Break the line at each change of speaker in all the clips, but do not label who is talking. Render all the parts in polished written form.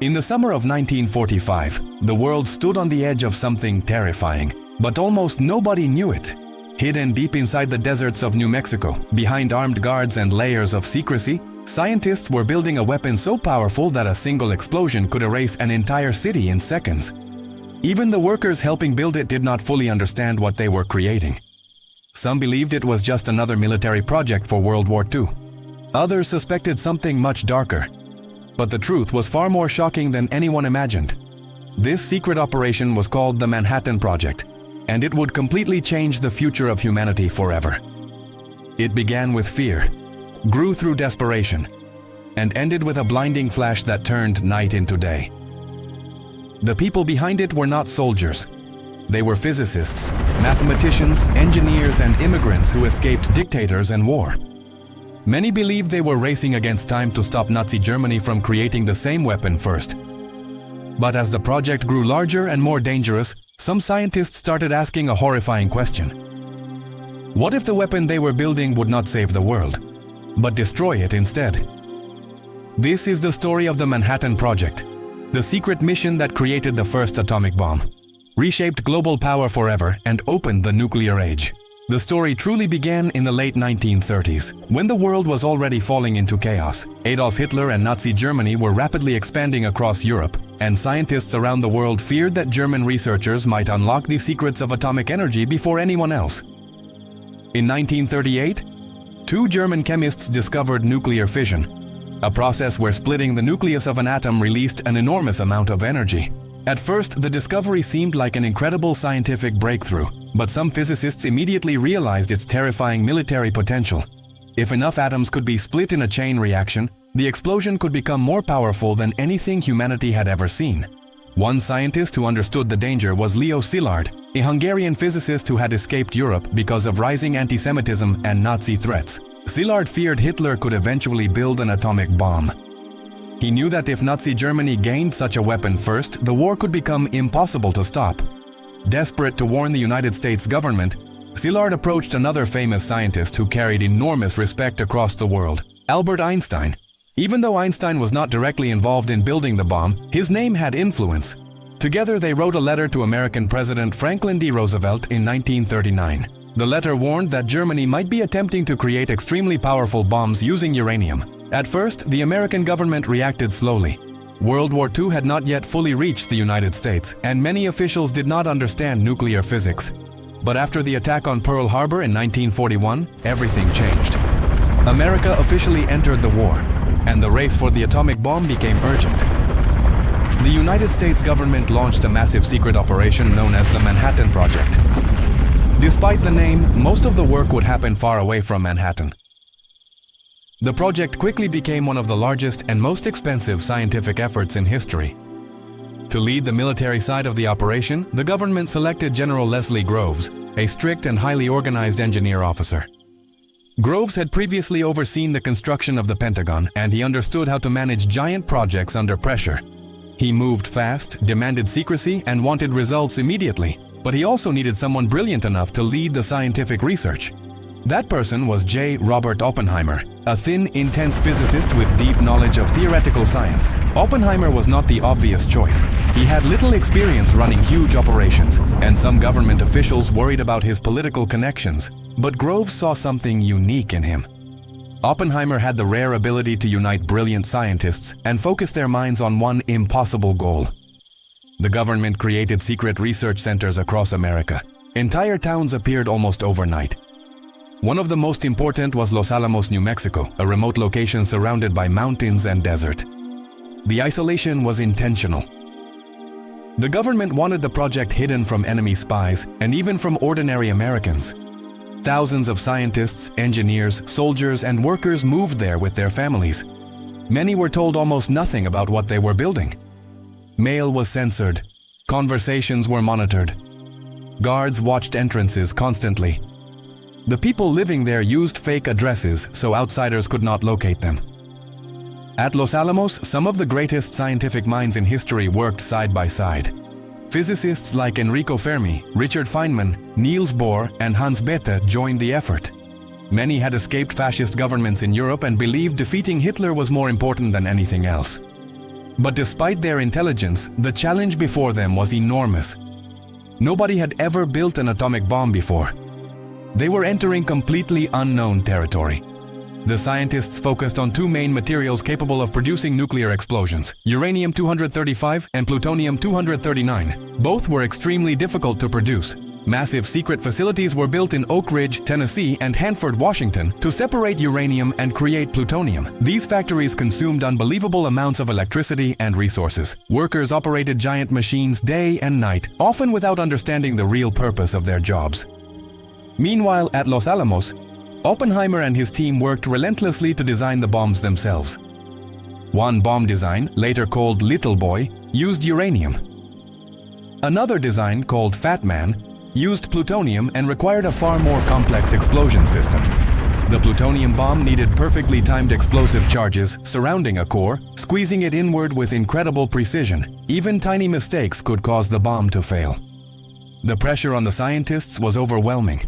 In the summer of 1945, the world stood on the edge of something terrifying, but almost nobody knew it. Hidden deep inside the deserts of New Mexico, behind armed guards and layers of secrecy, scientists were building a weapon so powerful that a single explosion could erase an entire city in seconds. Even the workers helping build it did not fully understand what they were creating. Some believed it was just another military project for World War II. Others suspected something much darker. But the truth was far more shocking than anyone imagined. This secret operation was called the Manhattan Project, and it would completely change the future of humanity forever. It began with fear, grew through desperation, and ended with a blinding flash that turned night into day. The people behind it were not soldiers. They were physicists, mathematicians, engineers, and immigrants who escaped dictators and war. Many believed they were racing against time to stop Nazi Germany from creating the same weapon first. But as the project grew larger and more dangerous, some scientists started asking a horrifying question. What if the weapon they were building would not save the world, but destroy it instead? This is the story of the Manhattan Project, the secret mission that created the first atomic bomb, reshaped global power forever, and opened the nuclear age. The story truly began in the late 1930s, when the world was already falling into chaos. Adolf Hitler and Nazi Germany were rapidly expanding across Europe, and scientists around the world feared that German researchers might unlock the secrets of atomic energy before anyone else. In 1938, two German chemists discovered nuclear fission, a process where splitting the nucleus of an atom released an enormous amount of energy. At first, the discovery seemed like an incredible scientific breakthrough, but some physicists immediately realized its terrifying military potential. If enough atoms could be split in a chain reaction, the explosion could become more powerful than anything humanity had ever seen. One scientist who understood the danger was Leo Szilard, a Hungarian physicist who had escaped Europe because of rising anti-Semitism and Nazi threats. Szilard feared Hitler could eventually build an atomic bomb. He knew that if Nazi Germany gained such a weapon first, the war could become impossible to stop. Desperate to warn the United States government, Szilard approached another famous scientist who carried enormous respect across the world, Albert Einstein. Even though Einstein was not directly involved in building the bomb, his name had influence. Together they wrote a letter to American President Franklin D. Roosevelt in 1939. The letter warned that Germany might be attempting to create extremely powerful bombs using uranium. At first, the American government reacted slowly. World War II had not yet fully reached the United States, and many officials did not understand nuclear physics. But after the attack on Pearl Harbor in 1941, everything changed. America officially entered the war, and the race for the atomic bomb became urgent. The United States government launched a massive secret operation known as the Manhattan Project. Despite the name, most of the work would happen far away from Manhattan. The project quickly became one of the largest and most expensive scientific efforts in history. To lead the military side of the operation, the government selected General Leslie Groves, a strict and highly organized engineer officer. Groves had previously overseen the construction of the Pentagon, and he understood how to manage giant projects under pressure. He moved fast, demanded secrecy, and wanted results immediately, but he also needed someone brilliant enough to lead the scientific research. That person was Robert Oppenheimer, a thin, intense physicist with deep knowledge of theoretical science. Oppenheimer was not the obvious choice. He had little experience running huge operations, and some government officials worried about his political connections. But Groves saw something unique in him. Oppenheimer had the rare ability to unite brilliant scientists and focus their minds on one impossible goal. The government created secret research centers across America. Entire towns appeared almost overnight. One of the most important was Los Alamos, New Mexico, a remote location surrounded by mountains and desert. The isolation was intentional. The government wanted the project hidden from enemy spies and even from ordinary Americans. Thousands of scientists, engineers, soldiers, and workers moved there with their families. Many were told almost nothing about what they were building. Mail was censored. Conversations were monitored. Guards watched entrances constantly. The people living there used fake addresses so outsiders could not locate them. At Los Alamos, some of the greatest scientific minds in history worked side by side. Physicists like Enrico Fermi, Richard Feynman, Niels Bohr, and Hans Bethe joined the effort. Many had escaped fascist governments in Europe and believed defeating Hitler was more important than anything else. But despite their intelligence, the challenge before them was enormous. Nobody had ever built an atomic bomb before. They were entering completely unknown territory. The scientists focused on two main materials capable of producing nuclear explosions, uranium-235 and plutonium-239. Both were extremely difficult to produce. Massive secret facilities were built in Oak Ridge, Tennessee and Hanford, Washington to separate uranium and create plutonium. These factories consumed unbelievable amounts of electricity and resources. Workers operated giant machines day and night, often without understanding the real purpose of their jobs. Meanwhile, at Los Alamos, Oppenheimer and his team worked relentlessly to design the bombs themselves. One bomb design, later called Little Boy, used uranium. Another design, called Fat Man, used plutonium and required a far more complex explosion system. The plutonium bomb needed perfectly timed explosive charges surrounding a core, squeezing it inward with incredible precision. Even tiny mistakes could cause the bomb to fail. The pressure on the scientists was overwhelming.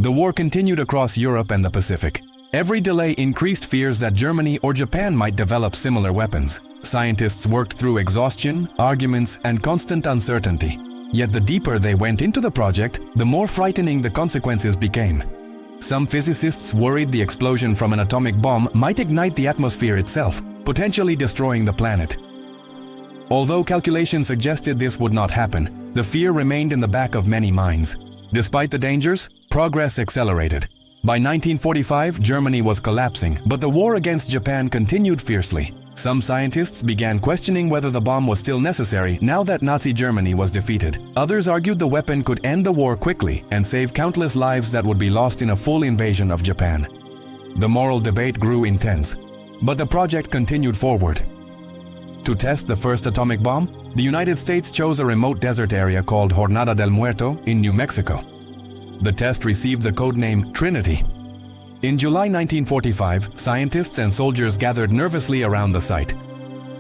The war continued across Europe and the Pacific. Every delay increased fears that Germany or Japan might develop similar weapons. Scientists worked through exhaustion, arguments, and constant uncertainty. Yet the deeper they went into the project, the more frightening the consequences became. Some physicists worried the explosion from an atomic bomb might ignite the atmosphere itself, potentially destroying the planet. Although calculations suggested this would not happen, the fear remained in the back of many minds. Despite the dangers, progress accelerated. By 1945, Germany was collapsing, but the war against Japan continued fiercely. Some scientists began questioning whether the bomb was still necessary now that Nazi Germany was defeated. Others argued the weapon could end the war quickly and save countless lives that would be lost in a full invasion of Japan. The moral debate grew intense, but the project continued forward. To test the first atomic bomb, the United States chose a remote desert area called Jornada del Muerto in New Mexico. The test received the codename Trinity. In July 1945, scientists and soldiers gathered nervously around the site.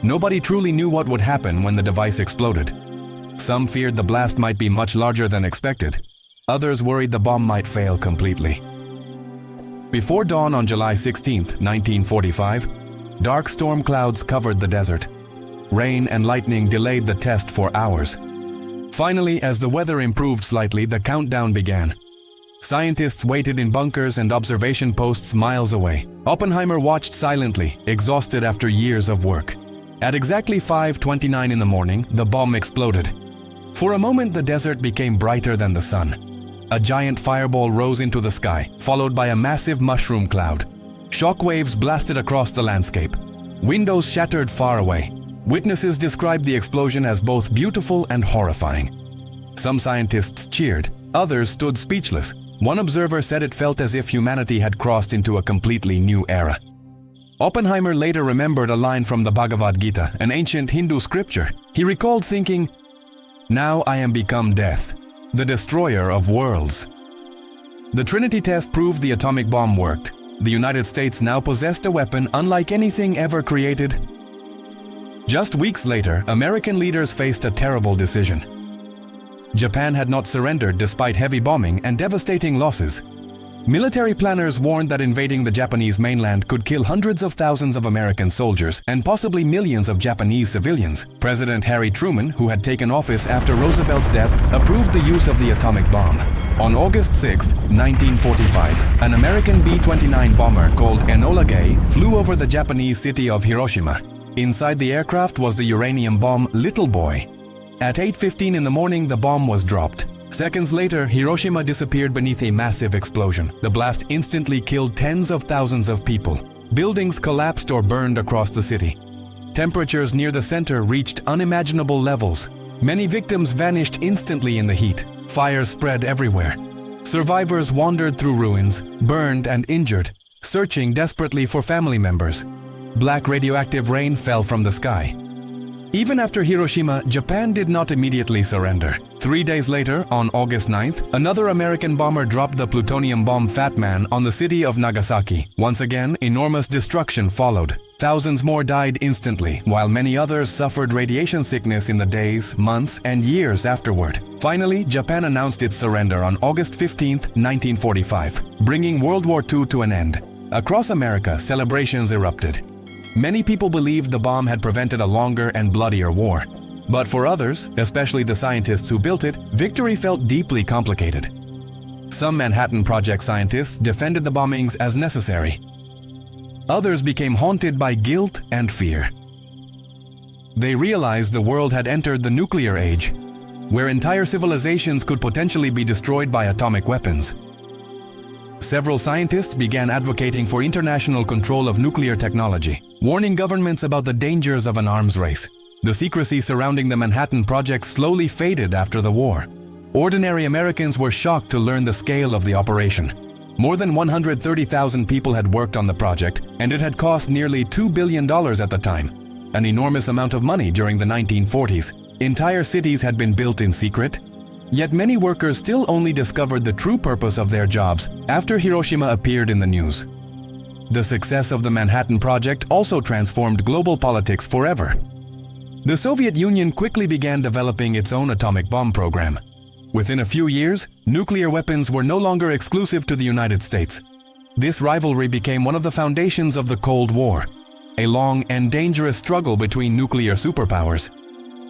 Nobody truly knew what would happen when the device exploded. Some feared the blast might be much larger than expected. Others worried the bomb might fail completely. Before dawn on July 16, 1945, dark storm clouds covered the desert. Rain and lightning delayed the test for hours. Finally, as the weather improved slightly, the countdown began. Scientists waited in bunkers and observation posts miles away. Oppenheimer watched silently, exhausted after years of work. At exactly 5:29 in the morning, the bomb exploded. For a moment, the desert became brighter than the sun. A giant fireball rose into the sky, followed by a massive mushroom cloud. Shockwaves blasted across the landscape. Windows shattered far away. Witnesses described the explosion as both beautiful and horrifying. Some scientists cheered, others stood speechless. One observer said it felt as if humanity had crossed into a completely new era. Oppenheimer later remembered a line from the Bhagavad Gita, an ancient Hindu scripture. He recalled thinking, "Now I am become death, the destroyer of worlds." The Trinity Test proved the atomic bomb worked. The United States now possessed a weapon unlike anything ever created. Just weeks later, American leaders faced a terrible decision. Japan had not surrendered despite heavy bombing and devastating losses. Military planners warned that invading the Japanese mainland could kill hundreds of thousands of American soldiers and possibly millions of Japanese civilians. President Harry Truman, who had taken office after Roosevelt's death, approved the use of the atomic bomb. On August 6, 1945, an American B-29 bomber called Enola Gay flew over the Japanese city of Hiroshima. Inside the aircraft was the uranium bomb Little Boy. At 8:15 in the morning, the bomb was dropped. Seconds later, Hiroshima disappeared beneath a massive explosion. The blast instantly killed tens of thousands of people. Buildings collapsed or burned across the city. Temperatures near the center reached unimaginable levels. Many victims vanished instantly in the heat. Fires spread everywhere. Survivors wandered through ruins, burned and injured, searching desperately for family members. Black radioactive rain fell from the sky. Even after Hiroshima, Japan did not immediately surrender. 3 days later, on August 9th, another American bomber dropped the plutonium bomb Fat Man on the city of Nagasaki. Once again, enormous destruction followed. Thousands more died instantly, while many others suffered radiation sickness in the days, months, and years afterward. Finally, Japan announced its surrender on August 15, 1945, bringing World War II to an end. Across America, celebrations erupted. Many people believed the bomb had prevented a longer and bloodier war. But for others, especially the scientists who built it, victory felt deeply complicated. Some Manhattan Project scientists defended the bombings as necessary. Others became haunted by guilt and fear. They realized the world had entered the nuclear age, where entire civilizations could potentially be destroyed by atomic weapons. Several scientists began advocating for international control of nuclear technology, warning governments about the dangers of an arms race. The secrecy surrounding the Manhattan Project slowly faded after the war. Ordinary Americans were shocked to learn the scale of the operation. More than 130,000 people had worked on the project, and it had cost nearly $2 billion at the time, an enormous amount of money during the 1940s. Entire cities had been built in secret, yet many workers still only discovered the true purpose of their jobs after Hiroshima appeared in the news. The success of the Manhattan Project also transformed global politics forever. The Soviet Union quickly began developing its own atomic bomb program. Within a few years, nuclear weapons were no longer exclusive to the United States. This rivalry became one of the foundations of the Cold War, a long and dangerous struggle between nuclear superpowers.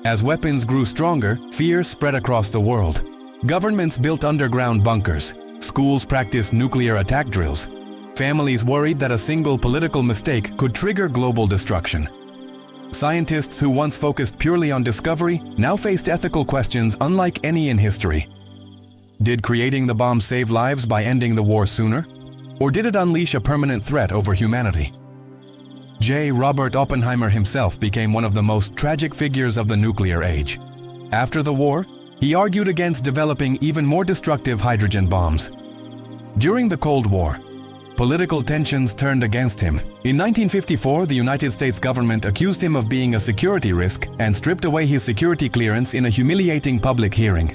As weapons grew stronger, fear spread across the world. Governments built underground bunkers. Schools practiced nuclear attack drills. Families worried that a single political mistake could trigger global destruction. Scientists who once focused purely on discovery now faced ethical questions unlike any in history. Did creating the bomb save lives by ending the war sooner? Or did it unleash a permanent threat over humanity? Robert Oppenheimer himself became one of the most tragic figures of the nuclear age. After the war, he argued against developing even more destructive hydrogen bombs. During the Cold War, political tensions turned against him. In 1954, the United States government accused him of being a security risk and stripped away his security clearance in a humiliating public hearing.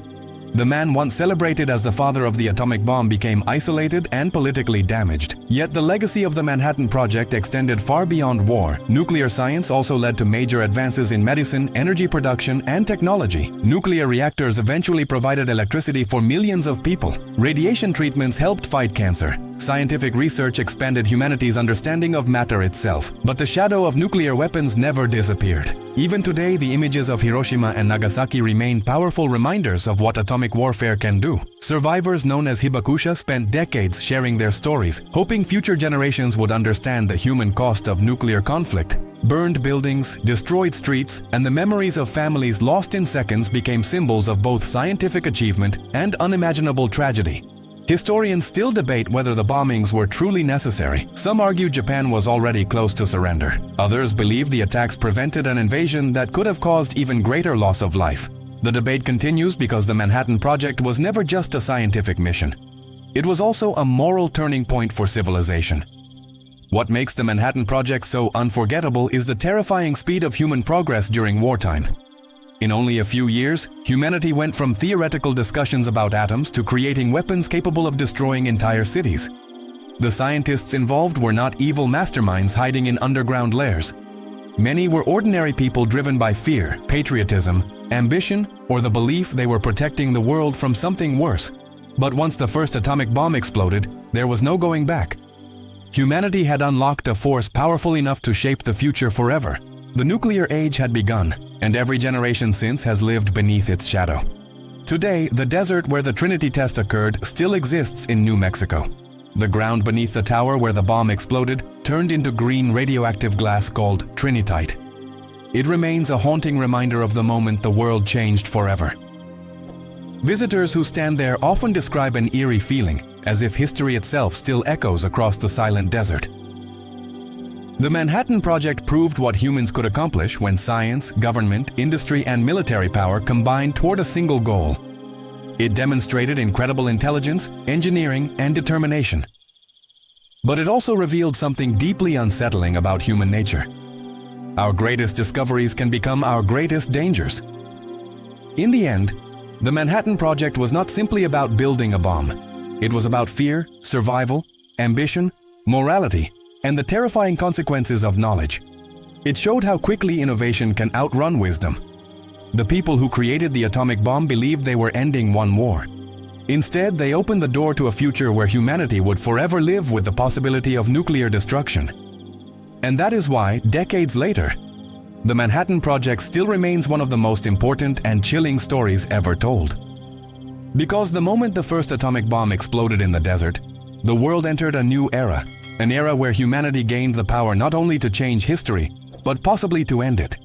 The man once celebrated as the father of the atomic bomb became isolated and politically damaged. Yet the legacy of the Manhattan Project extended far beyond war. Nuclear science also led to major advances in medicine, energy production, and technology. Nuclear reactors eventually provided electricity for millions of people. Radiation treatments helped fight cancer. Scientific research expanded humanity's understanding of matter itself. But the shadow of nuclear weapons never disappeared. Even today, the images of Hiroshima and Nagasaki remain powerful reminders of what atomic warfare can do. Survivors known as hibakusha spent decades sharing their stories, hoping future generations would understand the human cost of nuclear conflict. Burned buildings, destroyed streets, and the memories of families lost in seconds became symbols of both scientific achievement and unimaginable tragedy. Historians still debate whether the bombings were truly necessary. Some argue Japan was already close to surrender. Others believe the attacks prevented an invasion that could have caused even greater loss of life. The debate continues because the Manhattan Project was never just a scientific mission. It was also a moral turning point for civilization. What makes the Manhattan Project so unforgettable is the terrifying speed of human progress during wartime. In only a few years, humanity went from theoretical discussions about atoms to creating weapons capable of destroying entire cities. The scientists involved were not evil masterminds hiding in underground lairs. Many were ordinary people driven by fear, patriotism, ambition, or the belief they were protecting the world from something worse. But once the first atomic bomb exploded, there was no going back. Humanity had unlocked a force powerful enough to shape the future forever. The nuclear age had begun, and every generation since has lived beneath its shadow. Today, the desert where the Trinity Test occurred still exists in New Mexico. The ground beneath the tower where the bomb exploded turned into green radioactive glass called trinitite. It remains a haunting reminder of the moment the world changed forever. Visitors who stand there often describe an eerie feeling, as if history itself still echoes across the silent desert. The Manhattan Project proved what humans could accomplish when science, government, industry, and military power combined toward a single goal. It demonstrated incredible intelligence, engineering, and determination. But it also revealed something deeply unsettling about human nature. Our greatest discoveries can become our greatest dangers. In the end, the Manhattan Project was not simply about building a bomb. It was about fear, survival, ambition, morality, and the terrifying consequences of knowledge. It showed how quickly innovation can outrun wisdom. The people who created the atomic bomb believed they were ending one war. Instead, they opened the door to a future where humanity would forever live with the possibility of nuclear destruction. And that is why, decades later, the Manhattan Project still remains one of the most important and chilling stories ever told. Because the moment the first atomic bomb exploded in the desert, the world entered a new era, an era where humanity gained the power not only to change history, but possibly to end it.